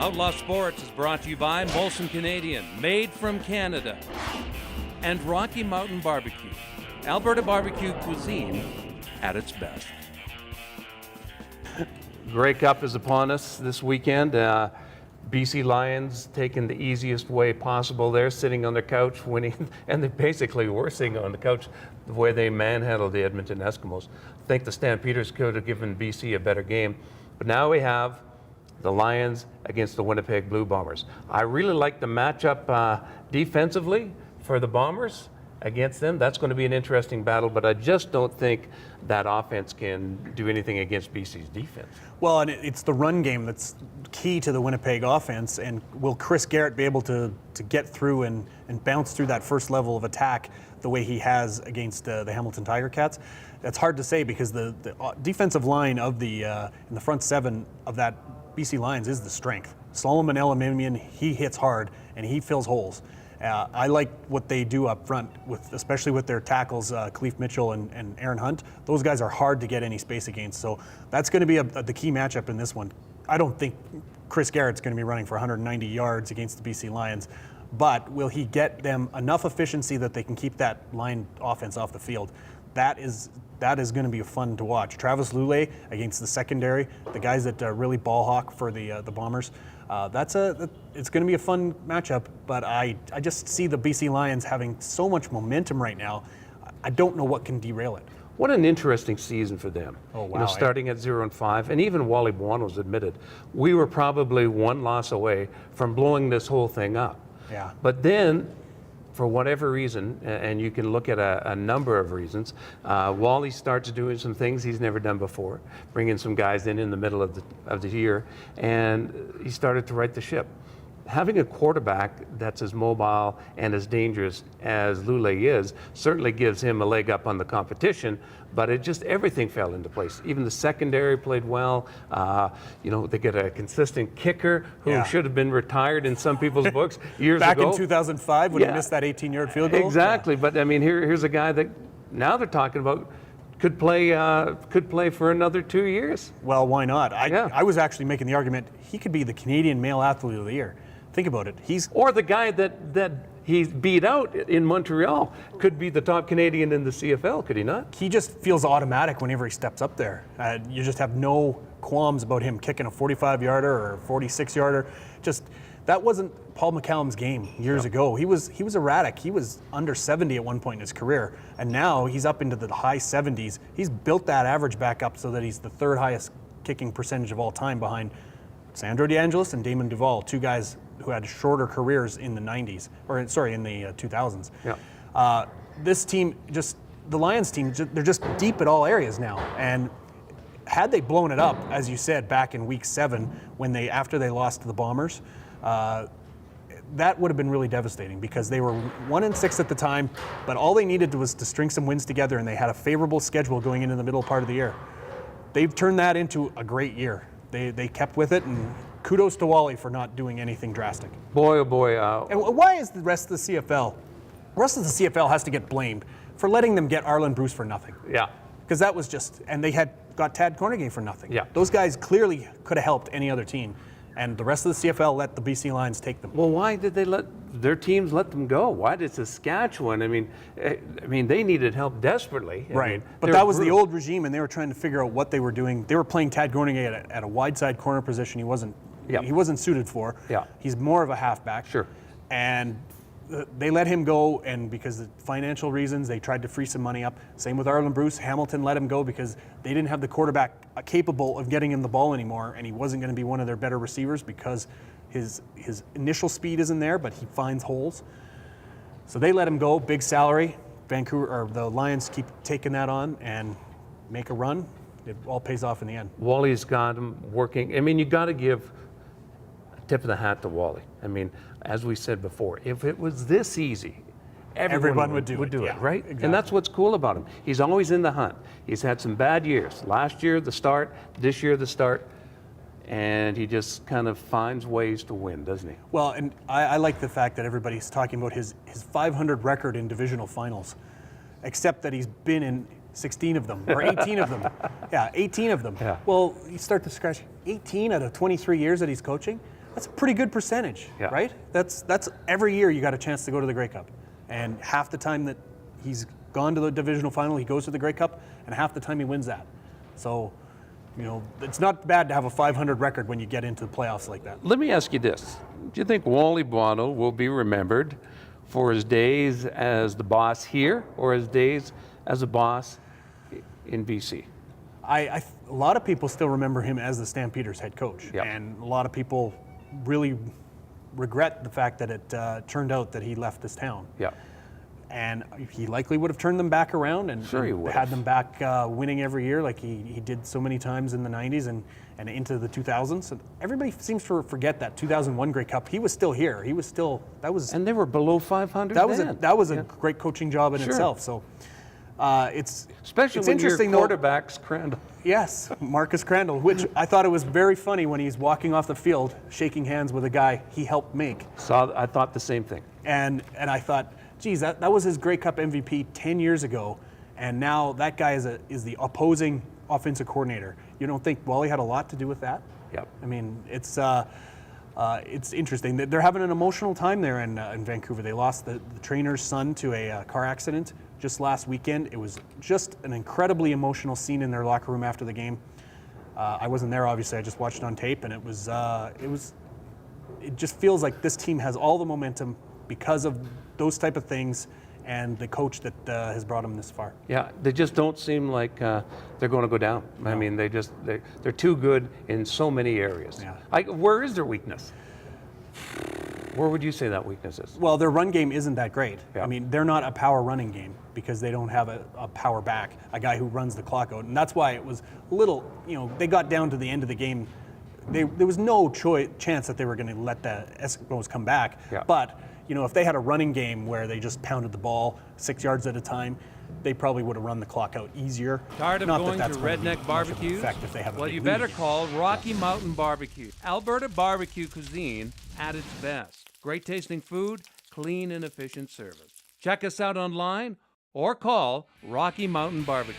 Outlaw Sports is brought to you by Molson Canadian, made from Canada, and Rocky Mountain Barbecue, Alberta barbecue cuisine at its best. Grey Cup is upon us this weekend. BC Lions taking the easiest way possible there, sitting on the couch, winning, and they basically were sitting on the couch the way they manhandled the Edmonton Eskimos. I think the Stampeders could have given BC a better game, but now we have the Lions against the Winnipeg Blue Bombers. I really like the matchup defensively for the Bombers against them. That's going to be an interesting battle, but I just don't think that offense can do anything against BC's defense. Well, and it's the run game that's key to the Winnipeg offense, and will Chris Garrett be able to get through and bounce through that first level of attack the way he has against the Hamilton Tiger Cats? That's hard to say because the defensive line of the in the front seven of that BC Lions is the strength. Solomon Elimimian, he hits hard and he fills holes. I like what they do up front, especially with their tackles, Khalif Mitchell and Aaron Hunt. Those guys are hard to get any space against, so that's going to be the key matchup in this one. I don't think Chris Garrett's going to be running for 190 yards against the BC Lions, but will he get them enough efficiency that they can keep that line offense off the field? That is going to be fun to watch. Travis Lulay against the secondary, the guys that really ball hawk for the Bombers. It's going to be a fun matchup, but I just see the BC Lions having so much momentum right now. I don't know what can derail it. What an interesting season for them. Oh, wow. You know, starting at 0-5, and even Wally Buono's admitted, we were probably one loss away from blowing this whole thing up. Yeah. But then, for whatever reason, and you can look at a number of reasons, Wally starts doing some things he's never done before, bringing some guys in the middle of the year, and he started to right the ship. Having a quarterback that's as mobile and as dangerous as Lulay is certainly gives him a leg up on the competition, but everything fell into place. Even the secondary played well. They get a consistent kicker who should have been retired in some people's books years Back ago. in 2005 when he missed that 18-yard field goal? Exactly, but I mean, here's a guy that now they're talking about could play for another 2 years. Well, why not? I was actually making the argument he could be the Canadian Male Athlete of the Year. Think about it. Or the guy that he beat out in Montreal could be the top Canadian in the CFL, could he not? He just feels automatic whenever he steps up there. You just have no qualms about him kicking a 45-yarder or a 46-yarder. That wasn't Paul McCallum's game years ago. He was erratic. He was under 70 at one point in his career, and now he's up into the high 70s. He's built that average back up so that he's the third highest kicking percentage of all time behind Sandro DeAngelis and Damon Duvall, two guys who had shorter careers in the 90s, in the 2000s. Yeah. This team, the Lions team, they're just deep at all areas now. And had they blown it up, as you said, back in week 7, after they lost to the Bombers, that would have been really devastating because they were 1-6 at the time, but all they needed was to string some wins together, and they had a favorable schedule going into the middle part of the year. They've turned that into a great year. They kept with it, and kudos to Wally for not doing anything drastic. Boy, oh boy. And why is the rest of the CFL? The rest of the CFL has to get blamed for letting them get Arlen Bruce for nothing. Yeah. Because that was and they had got Tad Cornegay for nothing. Yeah. Those guys clearly could have helped any other team. And the rest of the CFL let the BC Lions take them. Well, why did they let their teams let them go? Why did Saskatchewan? I mean, they needed help desperately. Right. But that was the old regime, and they were trying to figure out what they were doing. They were playing Tad Cornegay at a wide side corner position he wasn't suited for. Yeah. He's more of a halfback. Sure. And they let him go, and because of financial reasons, they tried to free some money up. Same with Arlen Bruce. Hamilton let him go because they didn't have the quarterback capable of getting him the ball anymore, and he wasn't going to be one of their better receivers because his initial speed isn't there, but he finds holes. So they let him go, big salary. The Lions keep taking that on and make a run. It all pays off in the end. Wally's got him working. I mean, you got to give a tip of the hat to Wally. I mean, as we said before, if it was this easy, everyone would do it, right? Exactly. And that's what's cool about him. He's always in the hunt. He's had some bad years. Last year, the start. This year, the start. And he just kind of finds ways to win, doesn't he? Well, and I like the fact that everybody's talking about his 500 record in divisional finals, except that he's been in 16 of them, or 18 of them. Yeah, 18 of them. Yeah. Well, you start to scratch 18 out of 23 years that he's coaching. That's a pretty good percentage, Yeah. right? That's every year you got a chance to go to the Grey Cup. And half the time that he's gone to the divisional final, he goes to the Grey Cup, and half the time he wins that. So, it's not bad to have a 500 record when you get into the playoffs like that. Let me ask you this. Do you think Wally Buono will be remembered for his days as the boss here or his days as a boss in BC? A lot of people still remember him as the Stampeders head coach. Yep. And a lot of people really regret the fact that it turned out that he left this town. Yeah. And he likely would have turned them back around and, Sure he and would had have. them back winning every year like he did so many times in the 90s and into the 2000s. And everybody seems to forget that 2001 Grey Cup. He was still here. He was still, And they were below 500 then. that was a great coaching job in Sure. itself. So it's Especially it's when your interesting quarterback's Crandall. Yes, Marcus Crandall, which I thought it was very funny when he's walking off the field, shaking hands with a guy he helped make. I thought the same thing. And I thought, geez, that was his Grey Cup MVP 10 years ago, and now that guy is the opposing offensive coordinator. You don't think Wally had a lot to do with that? Yep. I mean, it's interesting. They're having an emotional time there in Vancouver. They lost the trainer's son to a car accident just last weekend. It was just an incredibly emotional scene in their locker room after the game. I wasn't there, obviously. I just watched it on tape, and it just feels like this team has all the momentum because of those type of things and the coach that has brought them this far. Yeah, they just don't seem like they're going to go down. I mean, they're too good in so many areas. Yeah. Where is their weakness? Where would you say that weakness is? Well, their run game isn't that great. Yeah. I mean, they're not a power running game because they don't have a power back, a guy who runs the clock out. And that's why it was a little, they got down to the end of the game. There was no chance that they were going to let the Eskimos come back. Yeah. But, if they had a running game where they just pounded the ball 6 yards at a time, they probably would have run the clock out easier. Tired of Not going that's to gonna be Redneck much of an Barbecue? effect if they have a Well, big you lead better again. call Rocky Mountain Barbecue. Alberta barbecue cuisine at its best. Great tasting food, clean and efficient service. Check us out online or call Rocky Mountain Barbecue.